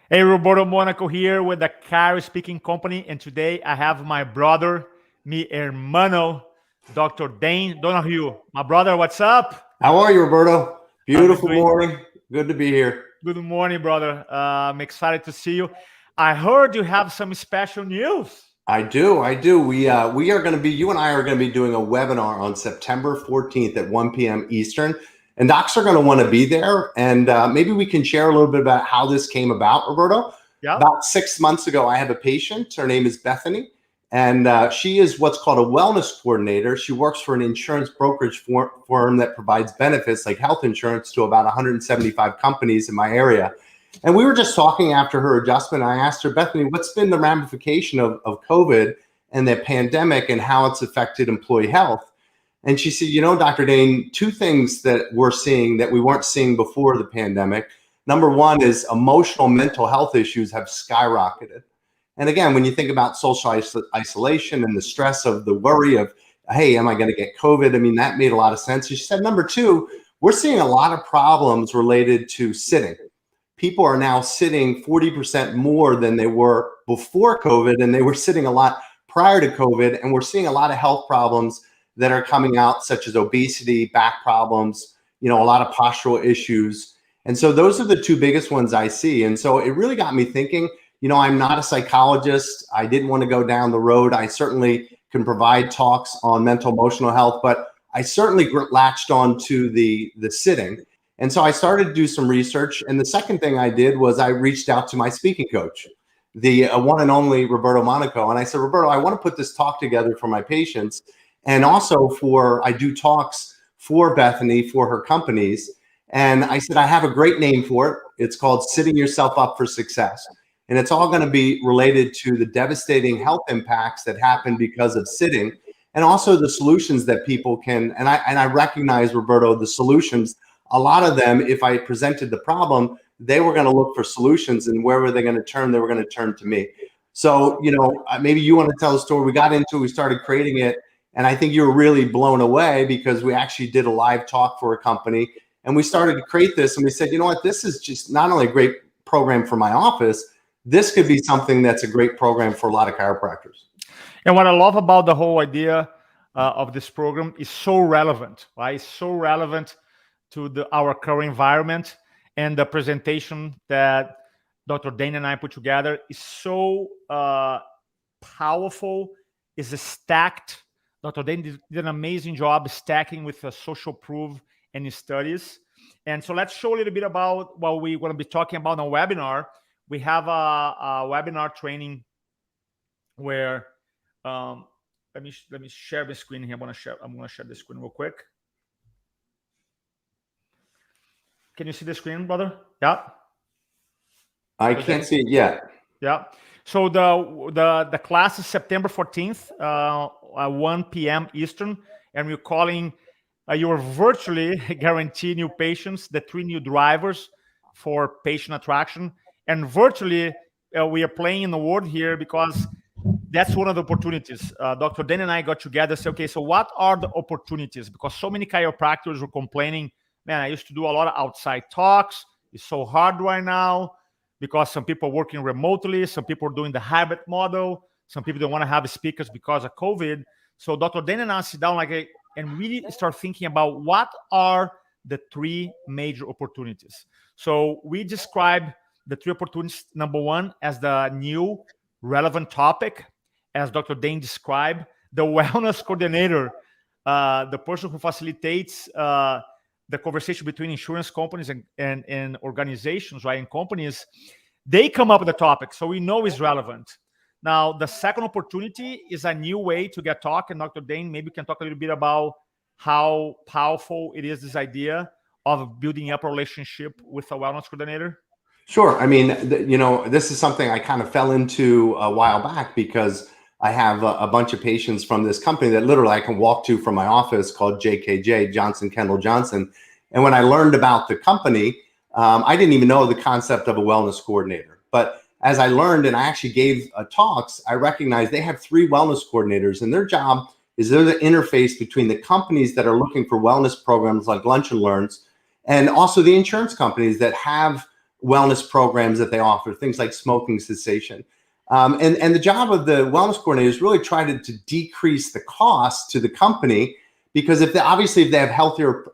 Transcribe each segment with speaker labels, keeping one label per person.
Speaker 1: Hey, Roberto, Monaco here with the Car Speaking Company, and today I have my brother, mi hermano, Dr. Dane Donohue. My brother, what's up?
Speaker 2: How are you, Roberto?
Speaker 1: How's it
Speaker 2: Beautiful
Speaker 1: doing?
Speaker 2: morning. Good to be here.
Speaker 1: Good morning, brother. I'm excited to see you. I heard you have some special news.
Speaker 2: I do. We are going to be, you and I are going to be doing a webinar on September 14th at 1 p.m. Eastern, and docs are going to want to be there. And maybe we can share a little bit about how this came about, Roberto.
Speaker 1: Yeah.
Speaker 2: About 6 months ago, I have a patient. Her name is Bethany, and she is what's called a wellness coordinator. She works for an insurance brokerage firm that provides benefits like health insurance to about 175 companies in my area. And we were just talking after her adjustment. I asked her, Bethany, what's been the ramification of COVID and the pandemic and how it's affected employee health? And she said, Dr. Dane, two things that we're seeing that we weren't seeing before the pandemic. Number one is emotional mental health issues have skyrocketed. And again, when you think about social isolation and the stress of the worry of, hey, am I going to get COVID? I mean, that made a lot of sense. She said, number two, we're seeing a lot of problems related to sitting. People are now sitting 40% more than they were before COVID, and they were sitting a lot prior to COVID. And we're seeing a lot of health problems that are coming out, such as obesity, back problems, a lot of postural issues. And so those are the two biggest ones I see. And so it really got me thinking, I'm not a psychologist. I didn't want to go down the road. I certainly can provide talks on mental emotional health, but I certainly latched on to the sitting. And so I started to do some research. And the second thing I did was I reached out to my speaking coach, the one and only Roberto Monaco. And I said, Roberto, I want to put this talk together for my patients. And also I do talks for Bethany, for her companies. And I said, I have a great name for it. It's called Sitting Yourself Up for Success. And it's all going to be related to the devastating health impacts that happen because of sitting, and also the solutions that people can. And I recognize, Roberto, the solutions. A lot of them, if I presented the problem, they were going to look for solutions, and where were they going to turn? They were going to turn to me. So, maybe you want to tell a story. We got into it, we started creating it, and I think you were really blown away because we actually did a live talk for a company, and we started to create this, and we said, you know what, this is just not only a great program for my office, this could be something that's a great program for a lot of chiropractors.
Speaker 1: And what I love about the whole idea of this program is so relevant, right? It's so relevant to our current environment, and the presentation that Dr. Dane and I put together is so powerful. Is stacked. Dr. Dane did an amazing job stacking with social proof and studies. And so let's show a little bit about what we're going to be talking about on a webinar. We have a webinar training where let me share the screen here. I'm going to share the screen real quick. Can you see the screen, brother? Yeah.
Speaker 2: I can't see it yet.
Speaker 1: Yeah. So the class is September 14th, 1 p.m. Eastern, and we're calling your virtually guaranteed new patients, the 3 new drivers for patient attraction. And virtually, we are playing in the word here because that's one of the opportunities. Dr. Dane and I got together and said, okay, so what are the opportunities? Because so many chiropractors were complaining, man, I used to do a lot of outside talks. It's so hard right now because some people are working remotely. Some people are doing the hybrid model. Some people don't want to have speakers because of COVID. So Dr. Dane and I sit down and really start thinking about what are the 3 major opportunities. So we describe the 3 opportunities. Number one, as the new relevant topic, as Dr. Dane described, the wellness coordinator, the person who facilitates the conversation between insurance companies and organizations, right, and companies, they come up with the topic, so we know it's relevant. Now, the second opportunity is a new way to get talk, and Dr. Dane, maybe you can talk a little bit about how powerful it is, this idea of building up a relationship with a wellness coordinator.
Speaker 2: Sure. I mean, this is something I kind of fell into a while back because I have a bunch of patients from this company that literally I can walk to from my office called JKJ, Johnson Kendall Johnson. And when I learned about the company, I didn't even know the concept of a wellness coordinator. But as I learned and I actually gave talks, I recognized they have 3 wellness coordinators, and their job is they're the interface between the companies that are looking for wellness programs like Lunch and Learns, and also the insurance companies that have wellness programs that they offer, things like smoking cessation. And the job of the wellness coordinator is really try to decrease the cost to the company, because obviously if they have healthier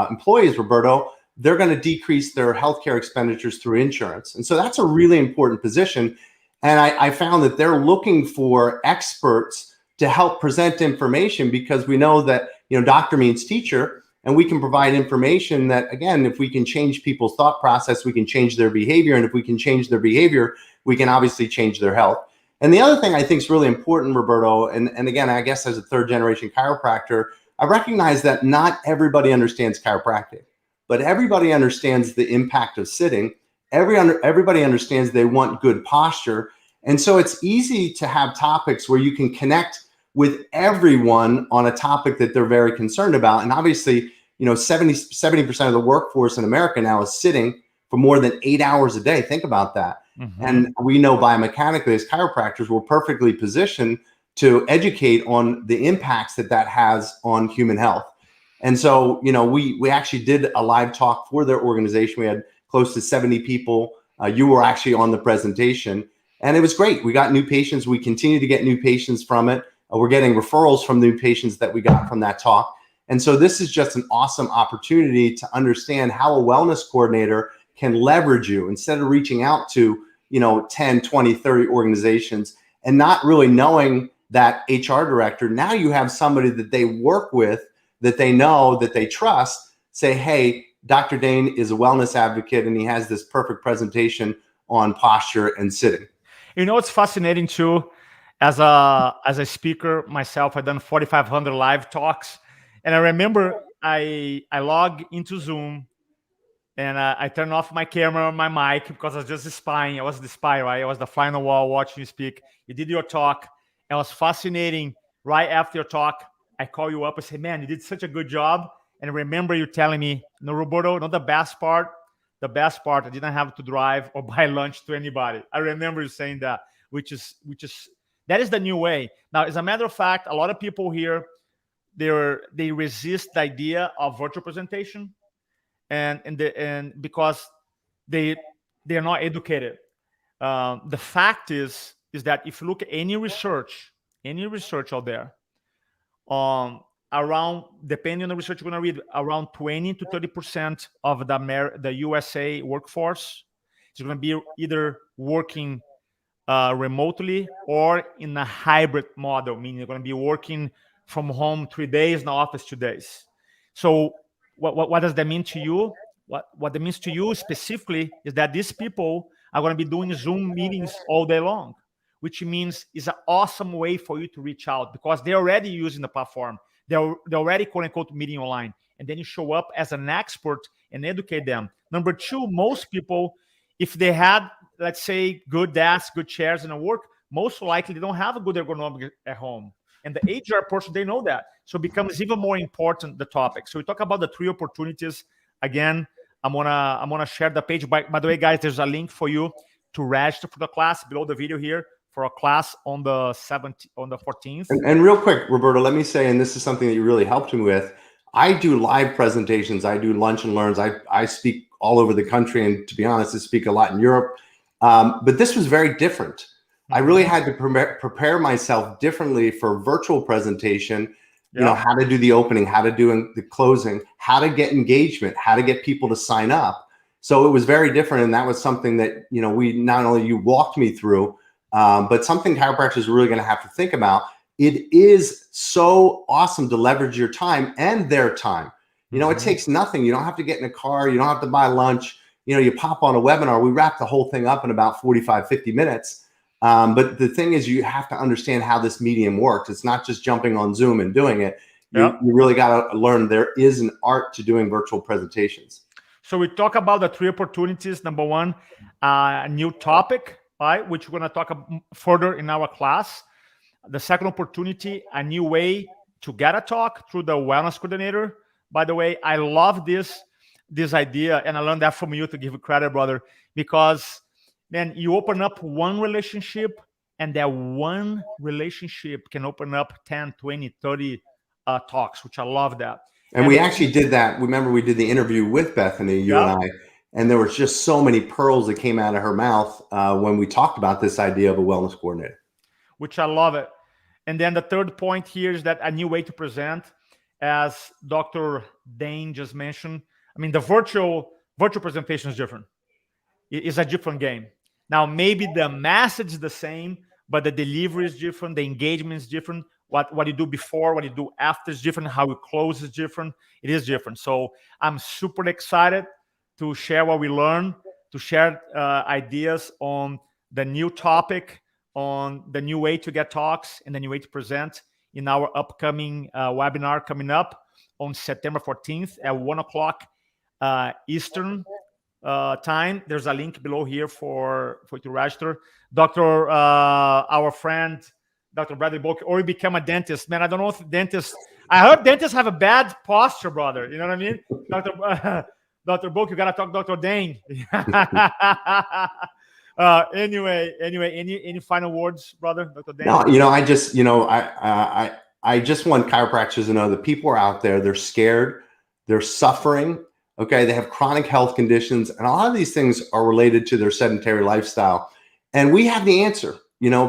Speaker 2: employees, Roberto, they're going to decrease their healthcare expenditures through insurance. And so that's a really important position. And I found that they're looking for experts to help present information, because we know that, doctor means teacher, and we can provide information that, again, if we can change people's thought process, we can change their behavior. And if we can change their behavior, we can obviously change their health. And the other thing I think is really important, Roberto, and again, I guess as a third generation chiropractor, I recognize that not everybody understands chiropractic, but everybody understands the impact of sitting. Everybody understands they want good posture. And so it's easy to have topics where you can connect with everyone on a topic that they're very concerned about. And obviously, 70% of the workforce in America now is sitting for more than 8 hours a day. Think about that. Mm-hmm. And we know biomechanically as chiropractors, we're perfectly positioned to educate on the impacts that has on human health. And so, we actually did a live talk for their organization. We had close to 70 people. You were actually on the presentation, and it was great. We got new patients. We continue to get new patients from it. We're getting referrals from new patients that we got from that talk. And so this is just an awesome opportunity to understand how a wellness coordinator can leverage you instead of reaching out to, 10, 20, 30 organizations and not really knowing that HR director. Now you have somebody that they work with, that they know, that they trust, say, hey, Dr. Dane is a wellness advocate and he has this perfect presentation on posture and sitting.
Speaker 1: It's fascinating too. As a speaker myself, I've done 4,500 live talks. And I remember I log into Zoom and I turn off my camera, my mic, because I was just spying. I was the spy, right? I was the fly on the wall watching you speak. You did your talk. It was fascinating. Right after your talk, I call you up and say, man, you did such a good job. And I remember you telling me, no, Roberto, not the best part. The best part, I didn't have to drive or buy lunch to anybody. I remember you saying that, which is that is the new way. Now, as a matter of fact, a lot of people here, they resist the idea of virtual presentation, and because they are not educated. The fact is that if you look at any research out there, around, depending on the research you're going to read, around 20 to 30% of the USA workforce is going to be either working remotely or in a hybrid model, meaning they're going to be working from home 3 days, in the office 2 days. So what does that mean to you? What that means to you specifically is that these people are going to be doing Zoom meetings all day long, which means it's an awesome way for you to reach out, because they're already using the platform. They're already, quote unquote, meeting online. And then you show up as an expert and educate them. Number two, most people, if they had, let's say, good desks, good chairs in a work, most likely they don't have a good ergonomic at home. And the HR person, they know that. So it becomes even more important, the topic. So we talk about the 3 opportunities. Again, I'm gonna share the page. By the way, guys, there's a link for you to register for the class below the video here, for a class on the 14th.
Speaker 2: And real quick, Roberto, let me say, and this is something that you really helped me with, I do live presentations. I do lunch and learns. I speak all over the country. And to be honest, I speak a lot in Europe. But this was very different. I really had to prepare myself differently for virtual presentation, how to do the opening, how to do the closing, how to get engagement, how to get people to sign up. So it was very different. And that was something that, we not only you walked me through, but something chiropractors are really going to have to think about. It is so awesome to leverage your time and their time. It takes nothing. You don't have to get in a car. You don't have to buy lunch. You pop on a webinar. We wrap the whole thing up in about 45, 50 minutes. But the thing is, you have to understand how this medium works. It's not just jumping on Zoom and doing it. You really got to learn there is an art to doing virtual presentations.
Speaker 1: So we talk about the 3 opportunities. Number one, a new topic, right, which we're going to talk further in our class. The second opportunity, a new way to get a talk through the wellness coordinator. By the way, I love this idea, and I learned that from you, to give you credit, brother, because then you open up one relationship, and that one relationship can open up 10, 20, 30 talks, which I love that.
Speaker 2: And we actually did that. Remember, we did the interview with Bethany, you and I. And there was just so many pearls that came out of her mouth when we talked about this idea of a wellness coordinator.
Speaker 1: Which I love it. And then the third point here is that a new way to present, as Dr. Dane just mentioned. I mean, the virtual presentation is different. It's a different game. Now, maybe the message is the same, but the delivery is different. The engagement is different. What you do before, what you do after is different. How you close is different. It is different. So I'm super excited to share what we learned, to share ideas on the new topic, on the new way to get talks and the new way to present in our upcoming webinar coming up on September 14th at 1 o'clock Eastern time. There's a link below here for you to register. Our friend, Dr. Bradley Bulk, or you become a dentist. Man, I don't know if dentists, I heard dentists have a bad posture, brother. You know what I mean? Dr. Bulk, you got to talk to Dr. Dane. Anyway, any final words, brother, Dr. Dane?
Speaker 2: No, I just want chiropractors to know that people are out there. They're scared. They're suffering. Okay, they have chronic health conditions, and a lot of these things are related to their sedentary lifestyle. And we have the answer.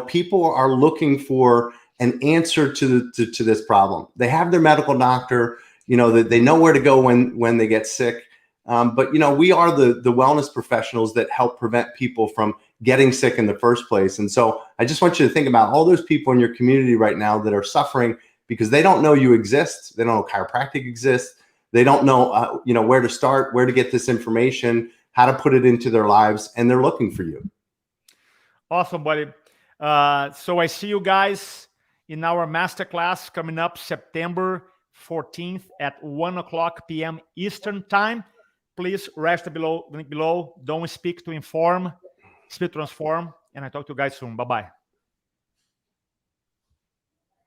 Speaker 2: People are looking for an answer to this problem. They have their medical doctor. They know where to go when they get sick. But we are the wellness professionals that help prevent people from getting sick in the first place. And so I just want you to think about all those people in your community right now that are suffering because they don't know you exist. They don't know chiropractic exists. They don't know, where to start, where to get this information, how to put it into their lives, and they're looking for you.
Speaker 1: Awesome, buddy. So I see you guys in our masterclass coming up September 14th at 1 o'clock p.m. Eastern time. Please register below, link below. Don't speak to inform, speak to transform. And I talk to you guys soon. Bye-bye.